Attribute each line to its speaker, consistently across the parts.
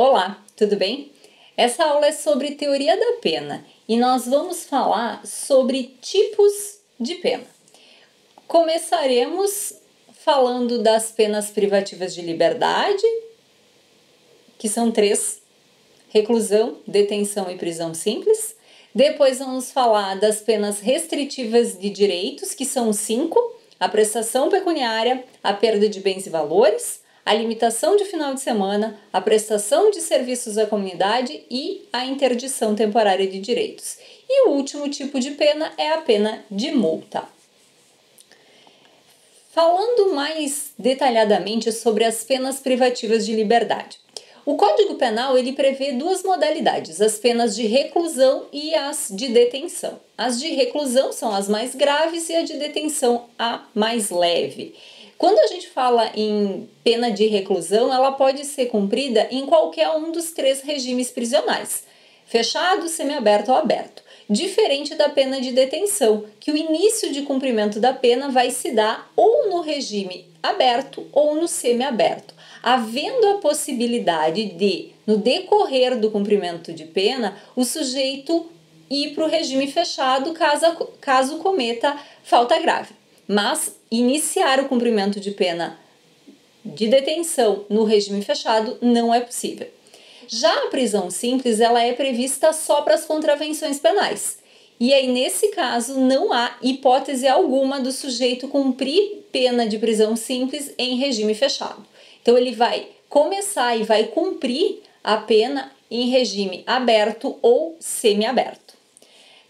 Speaker 1: Olá, tudo bem? Essa aula é sobre teoria da pena e nós vamos falar sobre tipos de pena. Começaremos falando das penas privativas de liberdade, que são 3: reclusão, detenção e prisão simples. Depois vamos falar das penas restritivas de direitos, que são 5: a prestação pecuniária, a perda de bens e valores, a limitação de final de semana, a prestação de serviços à comunidade e a interdição temporária de direitos. E o último tipo de pena é a pena de multa. Falando mais detalhadamente sobre as penas privativas de liberdade. O Código Penal ele prevê 2 modalidades, as penas de reclusão e as de detenção. As de reclusão são as mais graves e a de detenção a mais leve. Quando a gente fala em pena de reclusão, ela pode ser cumprida em qualquer um dos 3 regimes prisionais, fechado, semiaberto ou aberto. Diferente da pena de detenção, que o início de cumprimento da pena vai se dar ou no regime aberto ou no semiaberto, havendo a possibilidade de, no decorrer do cumprimento de pena, o sujeito ir para o regime fechado caso cometa falta grave. Mas iniciar o cumprimento de pena de detenção no regime fechado não é possível. Já a prisão simples, ela é prevista só para as contravenções penais. E aí, nesse caso, não há hipótese alguma do sujeito cumprir pena de prisão simples em regime fechado. Então, ele vai começar e vai cumprir a pena em regime aberto ou semiaberto.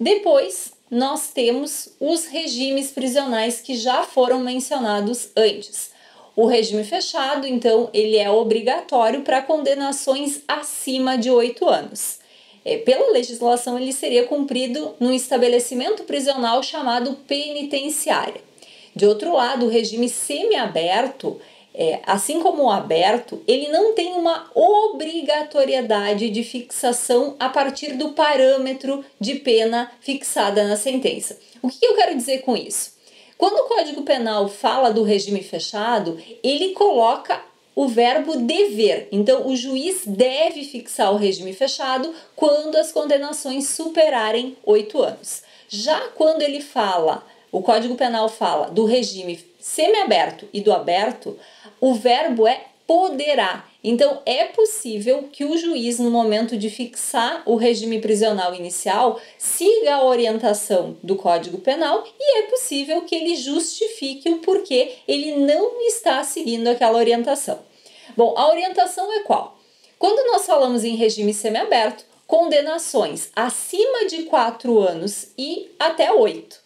Speaker 1: Depois, nós temos os regimes prisionais que já foram mencionados antes. O regime fechado, então, ele é obrigatório para condenações acima de 8 anos. Pela legislação, ele seria cumprido num estabelecimento prisional chamado penitenciária. De outro lado, o regime semiaberto, assim como o aberto, ele não tem uma obrigatoriedade de fixação a partir do parâmetro de pena fixada na sentença. O que eu quero dizer com isso? Quando o Código Penal fala do regime fechado, ele coloca o verbo dever. Então, o juiz deve fixar o regime fechado quando as condenações superarem 8 anos. Já quando o Código Penal fala do regime semiaberto e do aberto, o verbo é poderá. Então, é possível que o juiz, no momento de fixar o regime prisional inicial, siga a orientação do Código Penal e é possível que ele justifique o porquê ele não está seguindo aquela orientação. Bom, a orientação é qual? Quando nós falamos em regime semiaberto, condenações acima de 4 anos e até 8.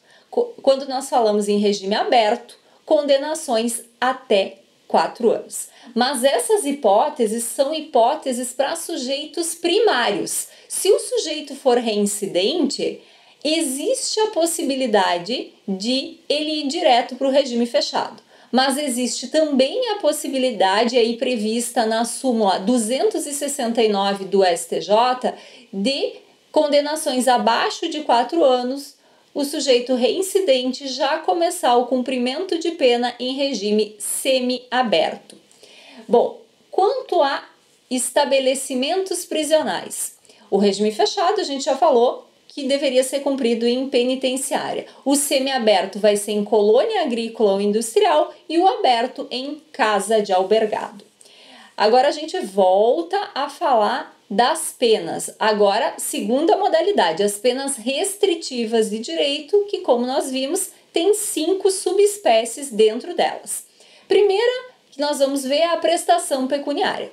Speaker 1: Quando nós falamos em regime aberto, condenações até 4 anos. Mas essas hipóteses são hipóteses para sujeitos primários. Se o sujeito for reincidente, existe a possibilidade de ele ir direto para o regime fechado. Mas existe também a possibilidade aí prevista na súmula 269 do STJ de condenações abaixo de 4 anos, o sujeito reincidente já começar o cumprimento de pena em regime semiaberto. Bom, quanto a estabelecimentos prisionais, o regime fechado a gente já falou que deveria ser cumprido em penitenciária. O semiaberto vai ser em colônia agrícola ou industrial e o aberto em casa de albergado. Agora a gente volta a falar das penas. Agora, segunda modalidade, as penas restritivas de direito, que como nós vimos, tem 5 subespécies dentro delas. Primeira que nós vamos ver é a prestação pecuniária.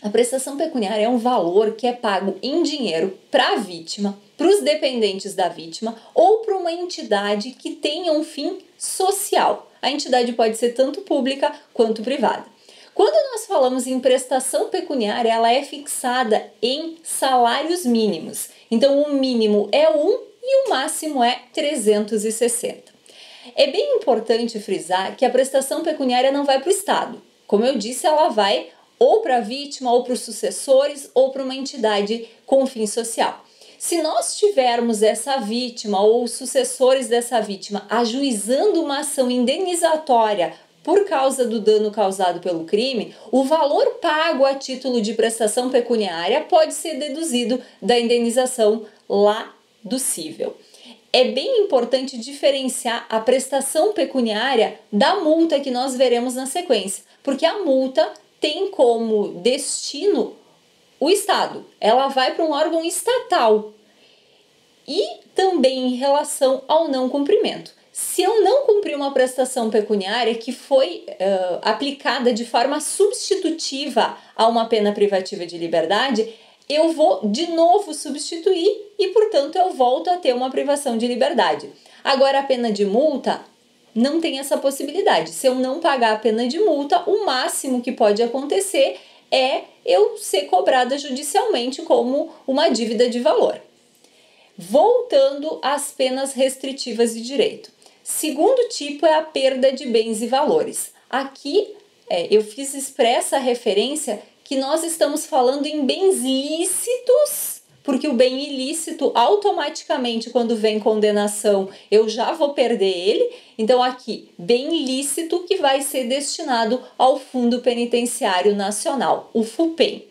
Speaker 1: A prestação pecuniária é um valor que é pago em dinheiro para a vítima, para os dependentes da vítima ou para uma entidade que tenha um fim social. A entidade pode ser tanto pública quanto privada. Quando nós falamos em prestação pecuniária, ela é fixada em salários mínimos. Então, o mínimo é 1 e o máximo é 360. É bem importante frisar que a prestação pecuniária não vai para o Estado. Como eu disse, ela vai ou para a vítima, ou para os sucessores, ou para uma entidade com fim social. Se nós tivermos essa vítima ou os sucessores dessa vítima ajuizando uma ação indenizatória por causa do dano causado pelo crime, o valor pago a título de prestação pecuniária pode ser deduzido da indenização lá do cível. É bem importante diferenciar a prestação pecuniária da multa que nós veremos na sequência, porque a multa tem como destino o Estado, ela vai para um órgão estatal. E também em relação ao não cumprimento. Se eu não cumprir uma prestação pecuniária que foi aplicada de forma substitutiva a uma pena privativa de liberdade, eu vou de novo substituir e, portanto, eu volto a ter uma privação de liberdade. Agora, a pena de multa não tem essa possibilidade. Se eu não pagar a pena de multa, o máximo que pode acontecer é eu ser cobrada judicialmente como uma dívida de valor. Voltando às penas restritivas de direito. Segundo tipo é a perda de bens e valores. Aqui eu fiz expressa a referência que nós estamos falando em bens lícitos, porque o bem ilícito, automaticamente, quando vem condenação, eu já vou perder ele. Então, aqui, bem lícito que vai ser destinado ao Fundo Penitenciário Nacional, o FUPEN.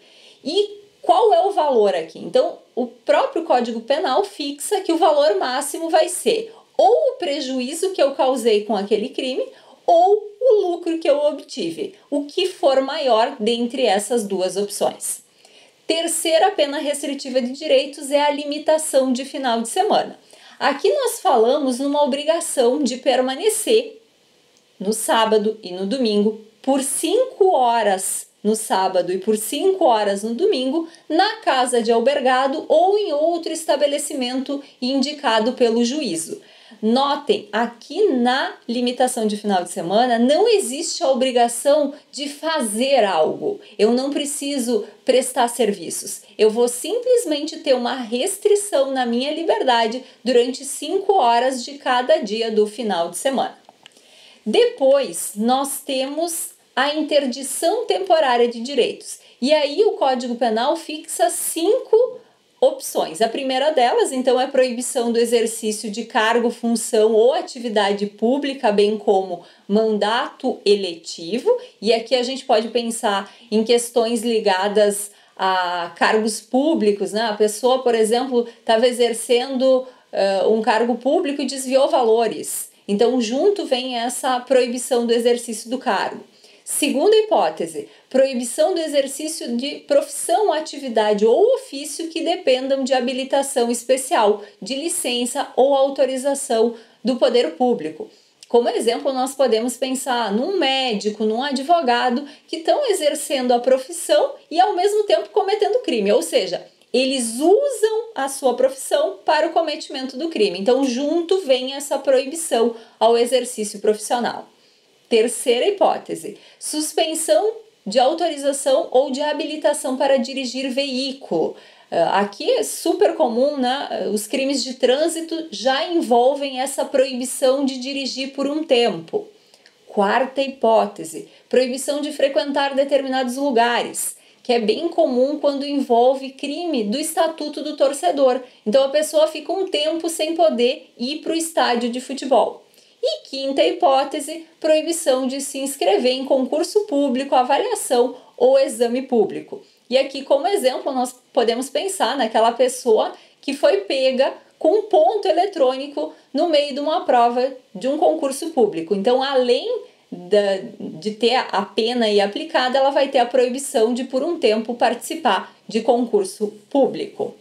Speaker 1: E qual é o valor aqui? Então, o próprio Código Penal fixa que o valor máximo vai ser ou o prejuízo que eu causei com aquele crime ou o lucro que eu obtive, o que for maior dentre essas duas opções. Terceira pena restritiva de direitos é a limitação de final de semana. Aqui nós falamos numa obrigação de permanecer no sábado e no domingo por 5 horas no sábado e por 5 horas no domingo na casa de albergado ou em outro estabelecimento indicado pelo juízo. Notem, aqui na limitação de final de semana não existe a obrigação de fazer algo. Eu não preciso prestar serviços. Eu vou simplesmente ter uma restrição na minha liberdade durante 5 horas de cada dia do final de semana. Depois, nós temos a interdição temporária de direitos. E aí o Código Penal fixa 5 opções. A primeira delas, então, é a proibição do exercício de cargo, função ou atividade pública, bem como mandato eletivo. E aqui a gente pode pensar em questões ligadas a cargos públicos, né? A pessoa, por exemplo, estava exercendo um cargo público e desviou valores. Então, junto vem essa proibição do exercício do cargo. Segunda hipótese, proibição do exercício de profissão, atividade ou ofício que dependam de habilitação especial, de licença ou autorização do poder público. Como exemplo, nós podemos pensar num médico, num advogado que estão exercendo a profissão e ao mesmo tempo cometendo crime, ou seja, eles usam a sua profissão para o cometimento do crime. Então, junto vem essa proibição ao exercício profissional. Terceira hipótese, suspensão de autorização ou de habilitação para dirigir veículo. Aqui é super comum, né? Os crimes de trânsito já envolvem essa proibição de dirigir por um tempo. Quarta hipótese, proibição de frequentar determinados lugares, que é bem comum quando envolve crime do Estatuto do Torcedor. Então a pessoa fica um tempo sem poder ir para o estádio de futebol. E quinta hipótese, proibição de se inscrever em concurso público, avaliação ou exame público. E aqui, como exemplo, nós podemos pensar naquela pessoa que foi pega com um ponto eletrônico no meio de uma prova de um concurso público. Então, além de ter a pena aí aplicada, ela vai ter a proibição de, por um tempo, participar de concurso público.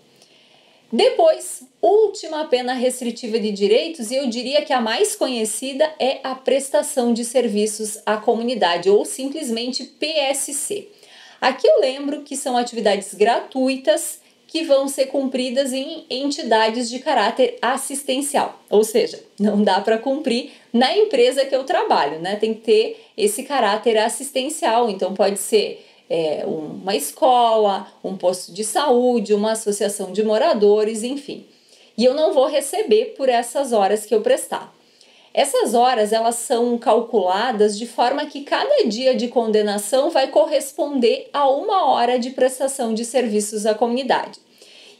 Speaker 1: Depois, última pena restritiva de direitos, e eu diria que a mais conhecida é a prestação de serviços à comunidade, ou simplesmente PSC. Aqui eu lembro que são atividades gratuitas que vão ser cumpridas em entidades de caráter assistencial, ou seja, não dá para cumprir na empresa que eu trabalho, né? Tem que ter esse caráter assistencial, então pode ser uma escola, um posto de saúde, uma associação de moradores, enfim. E eu não vou receber por essas horas que eu prestar. Essas horas, elas são calculadas de forma que cada dia de condenação vai corresponder a 1 hora de prestação de serviços à comunidade.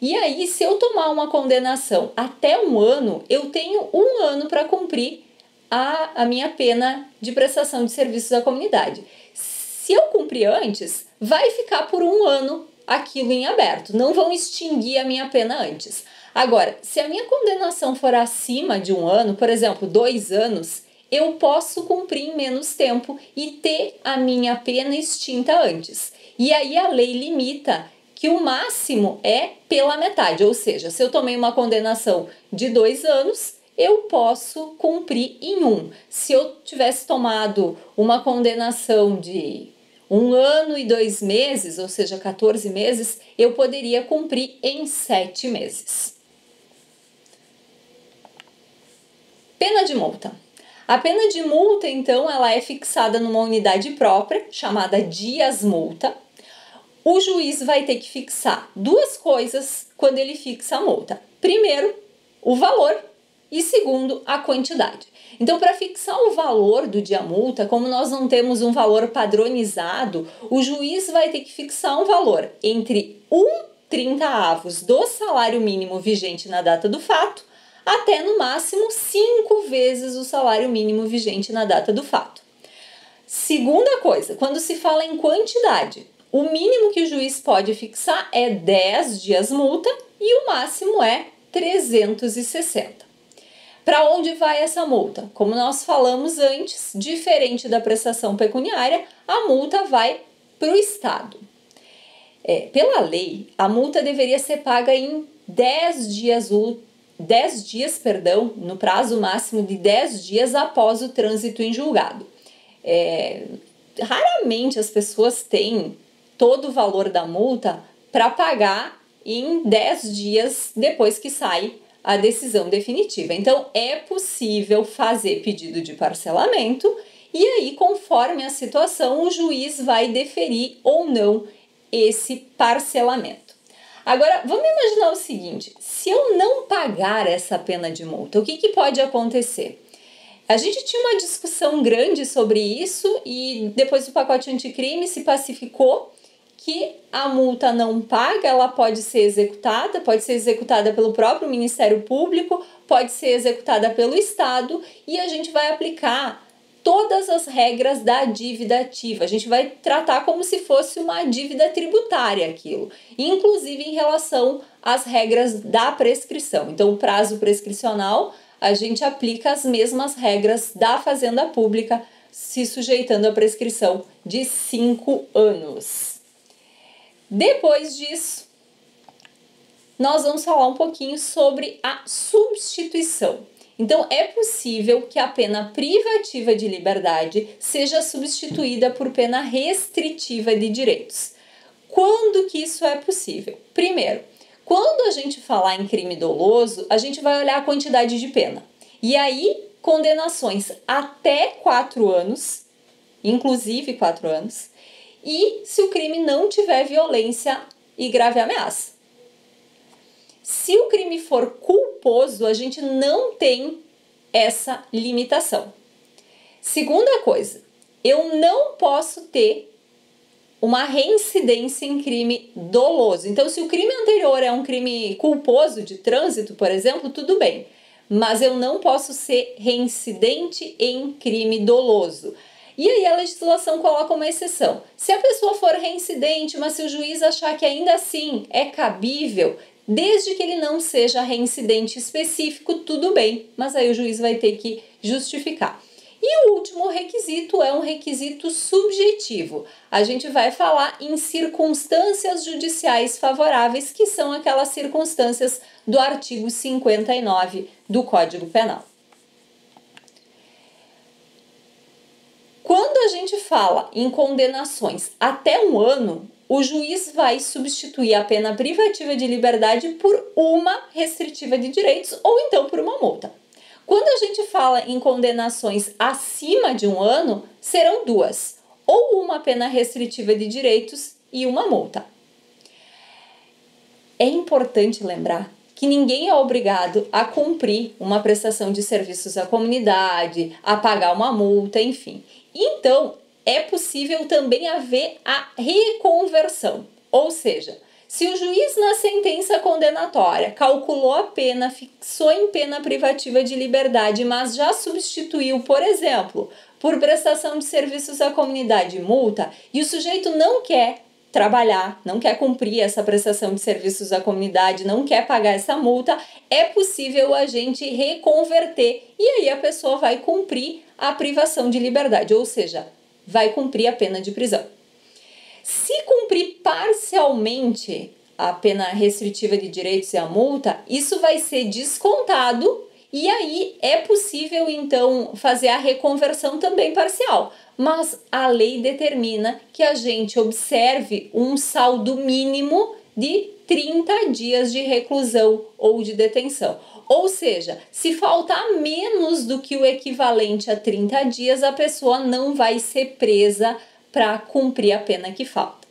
Speaker 1: E aí, se eu tomar uma condenação até 1 ano, eu tenho 1 ano para cumprir a minha pena de prestação de serviços à comunidade. Se eu cumprir antes, vai ficar por 1 ano aquilo em aberto, não vão extinguir a minha pena antes. Agora, se a minha condenação for acima de 1 ano, por exemplo, 2 anos, eu posso cumprir em menos tempo e ter a minha pena extinta antes. E aí a lei limita que o máximo é pela metade, ou seja, se eu tomei uma condenação de 2 anos, eu posso cumprir em 1. Se eu tivesse tomado uma condenação de 1 ano e 2 meses, ou seja, 14 meses, eu poderia cumprir em 7 meses. Pena de multa. A pena de multa, então, ela é fixada numa unidade própria, chamada dias-multa. O juiz vai ter que fixar 2 coisas quando ele fixa a multa. Primeiro, o valor e segundo, a quantidade. Então, para fixar o valor do dia-multa, como nós não temos um valor padronizado, o juiz vai ter que fixar um valor entre 1/30 do salário mínimo vigente na data do fato, até no máximo 5 vezes o salário mínimo vigente na data do fato. Segunda coisa, quando se fala em quantidade, o mínimo que o juiz pode fixar é 10 dias multa e o máximo é 360. Para onde vai essa multa? Como nós falamos antes, diferente da prestação pecuniária, a multa vai para o Estado. Pela lei, a multa deveria ser paga em 10 dias, no prazo máximo de 10 dias após o trânsito em julgado. Raramente as pessoas têm todo o valor da multa para pagar em 10 dias depois que sai a decisão definitiva. Então, é possível fazer pedido de parcelamento e aí, conforme a situação, o juiz vai deferir ou não esse parcelamento. Agora, vamos imaginar o seguinte, se eu não pagar essa pena de multa, o que pode acontecer? A gente tinha uma discussão grande sobre isso e depois do pacote anticrime se pacificou que a multa não paga, ela pode ser executada pelo próprio Ministério Público, pode ser executada pelo Estado e a gente vai aplicar todas as regras da dívida ativa. A gente vai tratar como se fosse uma dívida tributária aquilo, inclusive em relação às regras da prescrição. Então, o prazo prescricional, a gente aplica as mesmas regras da Fazenda Pública, se sujeitando à prescrição de 5 anos. Depois disso, nós vamos falar um pouquinho sobre a substituição. Então, é possível que a pena privativa de liberdade seja substituída por pena restritiva de direitos. Quando que isso é possível? Primeiro, quando a gente falar em crime doloso, a gente vai olhar a quantidade de pena. E aí, condenações até 4 anos, inclusive 4 anos, e se o crime não tiver violência e grave ameaça. Se o crime for culposo, a gente não tem essa limitação. Segunda coisa, eu não posso ter uma reincidência em crime doloso. Então, se o crime anterior é um crime culposo de trânsito, por exemplo, tudo bem. Mas eu não posso ser reincidente em crime doloso. E aí a legislação coloca uma exceção. Se a pessoa for reincidente, mas se o juiz achar que ainda assim é cabível, desde que ele não seja reincidente específico, tudo bem, mas aí o juiz vai ter que justificar. E o último requisito é um requisito subjetivo. A gente vai falar em circunstâncias judiciais favoráveis, que são aquelas circunstâncias do artigo 59 do Código Penal. Quando a gente fala em condenações até 1 ano, o juiz vai substituir a pena privativa de liberdade por uma restritiva de direitos ou então por uma multa. Quando a gente fala em condenações acima de 1 ano, serão 2, ou uma pena restritiva de direitos e uma multa. É importante lembrar que ninguém é obrigado a cumprir uma prestação de serviços à comunidade, a pagar uma multa, enfim. Então, é possível também haver a reconversão, ou seja, Se o juiz na sentença condenatória calculou a pena, fixou em pena privativa de liberdade, mas já substituiu, por exemplo, por prestação de serviços à comunidade multa, e o sujeito não quer trabalhar, não quer cumprir essa prestação de serviços à comunidade, não quer pagar essa multa, é possível a gente reconverter e aí a pessoa vai cumprir a privação de liberdade, ou seja, vai cumprir a pena de prisão. Se cumprir parcialmente a pena restritiva de direitos e a multa, isso vai ser descontado e aí é possível então fazer a reconversão também parcial. Mas a lei determina que a gente observe um saldo mínimo de 30 dias de reclusão ou de detenção. Ou seja, se faltar menos do que o equivalente a 30 dias, a pessoa não vai ser presa para cumprir a pena que falta.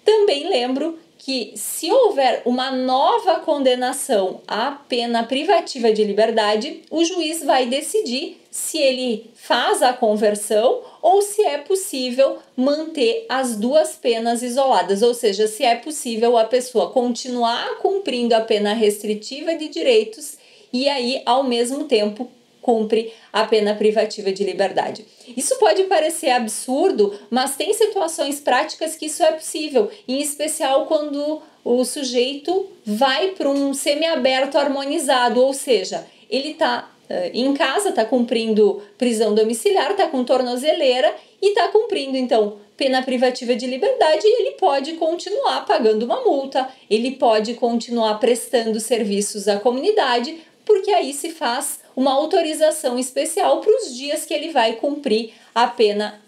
Speaker 1: Também lembro que se houver uma nova condenação à pena privativa de liberdade, o juiz vai decidir se ele faz a conversão ou se é possível manter as duas penas isoladas, ou seja, se é possível a pessoa continuar cumprindo a pena restritiva de direitos e aí, ao mesmo tempo, cumpre a pena privativa de liberdade. Isso pode parecer absurdo, mas tem situações práticas que isso é possível, em especial quando o sujeito vai para um semiaberto harmonizado, ou seja, ele está em casa, está cumprindo prisão domiciliar, está com tornozeleira e está cumprindo, então, pena privativa de liberdade e ele pode continuar pagando uma multa, ele pode continuar prestando serviços à comunidade, porque aí se faz uma autorização especial para os dias que ele vai cumprir a pena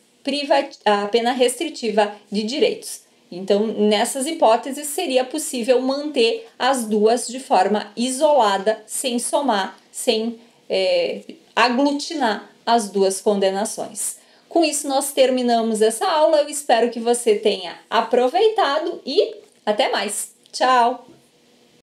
Speaker 1: restritiva de direitos. Então, nessas hipóteses, seria possível manter as duas de forma isolada, sem somar, sem aglutinar as duas condenações. Com isso, nós terminamos essa aula. Eu espero que você tenha aproveitado e até mais. Tchau!